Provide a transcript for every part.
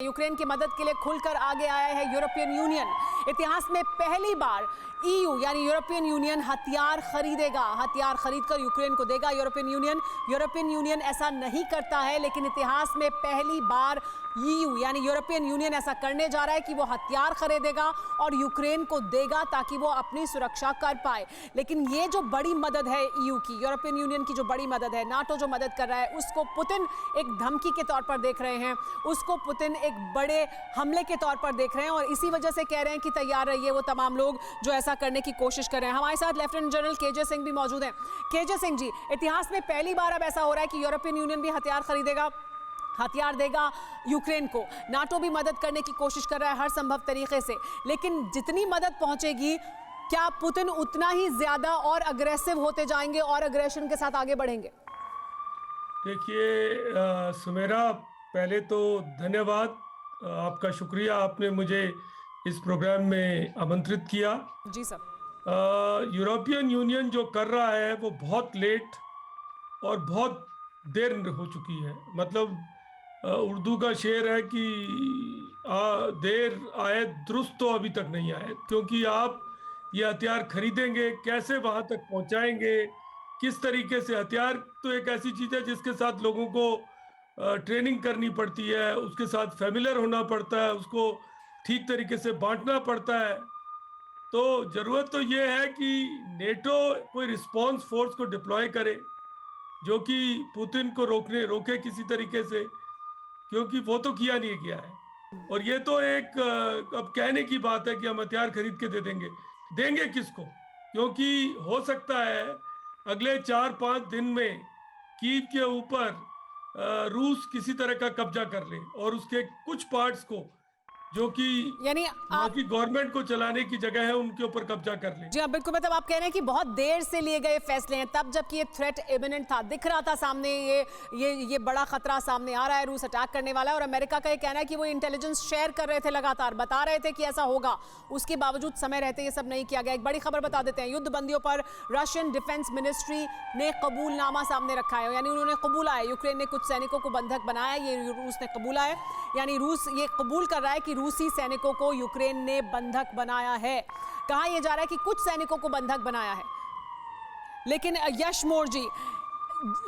Ukraine की मदद के लिए खुलकर आगे आया है यूरोपियन यूनियन। इतिहास में पहली बार ईयू यानी यूरोपियन यूनियन हथियार खरीदेगा, हथियार खरीदकर यूक्रेन को देगा। यूरोपियन यूनियन ऐसा नहीं करता है, लेकिन इतिहास में पहली बार ईयू यानी यूरोपियन यूनियन ऐसा करने जा रहा है कि वो हथियार खरीदेगा और यूक्रेन को देगा ताकि वो अपनी सुरक्षा कर पाए। लेकिन ये जो बड़ी मदद है ईयू की, यूरोपियन यूनियन की जो बड़ी मदद है, नाटो जो मदद कर रहा है, उसको पुतिन एक धमकी के तौर पर देख रहे हैं, उसको पुतिन एक बड़े हमले के तौर पर देख रहे हैं और इसी वजह से कह रहे हैं कि तैयार रहिए वो तमाम लोग जो ऐसा करने की कोशिश कर रहे हैं। हमारे साथ लेफ्टिनेंट जनरल केजे सिंह भी मौजूद हैं। केजे सिंह जी, इतिहास में पहली बार अब ऐसा हो रहा है कि यूरोपियन यूनियन भी हथियार खरीदेगा, हथियार देगा यूक्रेन को। नाटो भी मदद करने की कोशिश कर रहा है हर संभव तरीके से, लेकिन जितनी मदद पहुंचेगी क्या पुतिन उतना ही ज्यादा और अग्रेसिव होते जाएंगे और अग्रेशन के साथ आगे बढ़ेंगे? देखिए सुमेरा, पहले तो धन्यवाद, आपका शुक्रिया, आपने मुझे इस प्रोग्राम में आमंत्रित किया। जी सर। यूरोपियन यूनियन जो कर रहा है वो बहुत लेट और बहुत देर हो चुकी है। मतलब उर्दू का शेर है कि देर आए दुरुस्त तो अभी तक नहीं आए, क्योंकि आप ये हथियार खरीदेंगे, कैसे वहां तक पहुंचाएंगे, किस तरीके से। हथियार तो एक ऐसी चीज़ है जिसके साथ लोगों को ट्रेनिंग करनी पड़ती है, उसके साथ फैमिलियर होना पड़ता है, उसको ठीक तरीके से बांटना पड़ता है। तो ज़रूरत तो ये है कि नेटो कोई रिस्पॉन्स फोर्स को डिप्लॉय करे जो कि पुतिन को रोके किसी तरीके से, क्योंकि वो तो किया नहीं गया है। और ये तो एक अब कहने की बात है कि हम हथियार खरीद के देंगे किसको, क्योंकि हो सकता है अगले 4-5 दिन में कीव के ऊपर रूस किसी तरह का कब्जा कर ले और उसके कुछ पार्ट्स को जो कि यानी आपकी गवर्नमेंट को चलाने की जगह है उनके ऊपर कब्जा कर ले। जी हाँ, बिल्कुल। मतलब आप कह रहे हैं कि बहुत देर से लिए गए फैसले हैं, तब जबकि ये थ्रेट इमिनेंट था, दिख रहा था सामने, ये बड़ा खतरा सामने आ रहा है, रूस अटैक करने वाला है। और अमेरिका का ये कहना है कि वो इंटेलिजेंस शेयर कर रहे थे, लगातार बता रहे थे कि ऐसा होगा, उसके बावजूद समय रहते ये सब नहीं किया गया। एक बड़ी खबर बता देते हैं, युद्ध बंदियों पर रशियन डिफेंस मिनिस्ट्री ने कबूलनामा सामने रखा है, यानी उन्होंने कबूला है यूक्रेन ने कुछ सैनिकों को बंधक बनाया, ये रूस ने कबूला है। यानी रूस ये कबूल कर रहा है कि रूसी सैनिकों को यूक्रेन ने बंधक बनाया है। कहा यह जा रहा है कि कुछ सैनिकों को बंधक बनाया है, लेकिन यश मोर जी,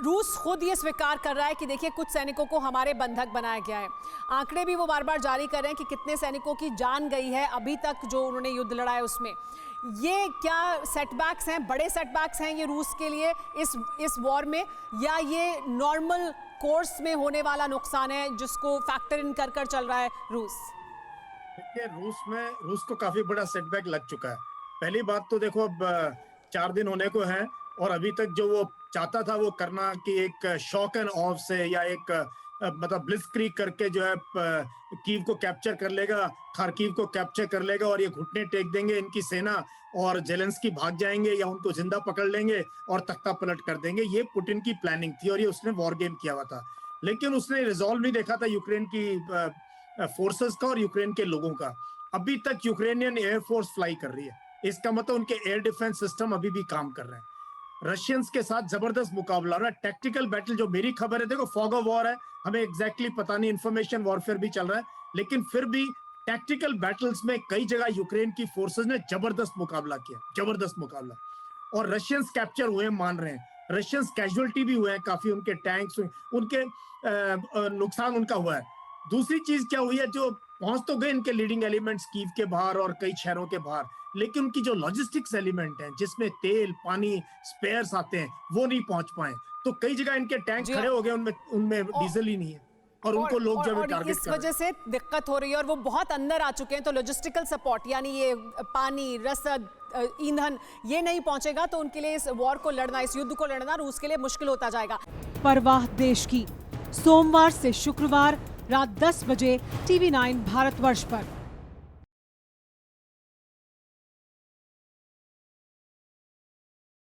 रूस खुद ये स्वीकार कर रहा है कि देखिए कुछ सैनिकों को हमारे बंधक बनाया गया है। आंकड़े भी वो बार बार जारी कर रहे हैं कि कितने सैनिकों की जान गई है अभी तक जो उन्होंने युद्ध लड़ा है उसमें। ये क्या सेटबैक्स हैं, बड़े सेटबैक्स हैं ये रूस के लिए इस वॉर में, या ये नॉर्मल कोर्स में होने वाला नुकसान है जिसको फैक्टर इन कर चल रहा है रूस? देखिए, रूस को काफी बड़ा सेटबैक लग चुका है। पहली बात तो देखो, अब 4 दिन होने को हैं और अभी तक जो वो चाहता था वो करना कि एक शॉक एंड ऑफ से या एक मतलब ब्लिट्जक्रीग करके जो है कीव को कैप्चर कर लेगा, खार्किव को कैप्चर कर लेगा और ये घुटने टेक देंगे इनकी सेना और जेलेंस्की भाग जाएंगे या उनको जिंदा पकड़ लेंगे और तख्ता पलट कर देंगे। ये पुतिन की प्लानिंग थी और ये उसने वॉर गेम किया हुआ था, लेकिन उसने रिजॉल्व नहीं देखा था यूक्रेन की फोर्सेस का और यूक्रेन के लोगों का। अभी तक यूक्रेनियन एयरफोर्स फ्लाई कर रही है, इसका मतलब उनके एयर डिफेंस सिस्टम अभी भी काम कर रहे हैं। रशियंस के साथ जबरदस्त मुकाबला हो रहा है। टैक्टिकल बैटल जो मेरी खबर है, देखो फॉग ऑफ वॉर है, हमें एग्जैक्टली पता नहीं, इंफॉर्मेशन वॉरफेयर भी चल रहा है, लेकिन फिर भी टैक्टिकल बैटल्स में कई जगह यूक्रेन की फोर्सेस ने जबरदस्त मुकाबला किया, जबरदस्त मुकाबला। और रशियंस कैप्चर हुए मान रहे हैं, रशियंस कैजुअलिटी भी हुए हैं काफी, उनके टैंक्स, उनके नुकसान उनका हुआ है। दूसरी चीज क्या हुई है, जो पहुंच तो गए इनके लीडिंग एलिमेंट्स कीव के बाहर और कई शहरों के बाहर, लेकिन उनकी जो लॉजिस्टिक्स एलिमेंट है जिसमें तेल, पानी, स्पेयर्स आते हैं, वो नहीं पहुंच पाए। तो कई जगह इनके टैंक खड़े हो गए, उनमें डीजल ही नहीं है और उनको लोग जब टारगेट इस वजह से दिक्कत हो रही है और वो बहुत अंदर आ चुके हैं। तो लॉजिस्टिकल सपोर्ट यानी ये पानी, रसद, ईंधन, ये नहीं पहुंचेगा तो उनके लिए इस वॉर को लड़ना, इस युद्ध को लड़ना रूस के लिए मुश्किल होता जाएगा। परवाह देश की, सोमवार से शुक्रवार रात 10 बजे TV9 भारतवर्ष पर।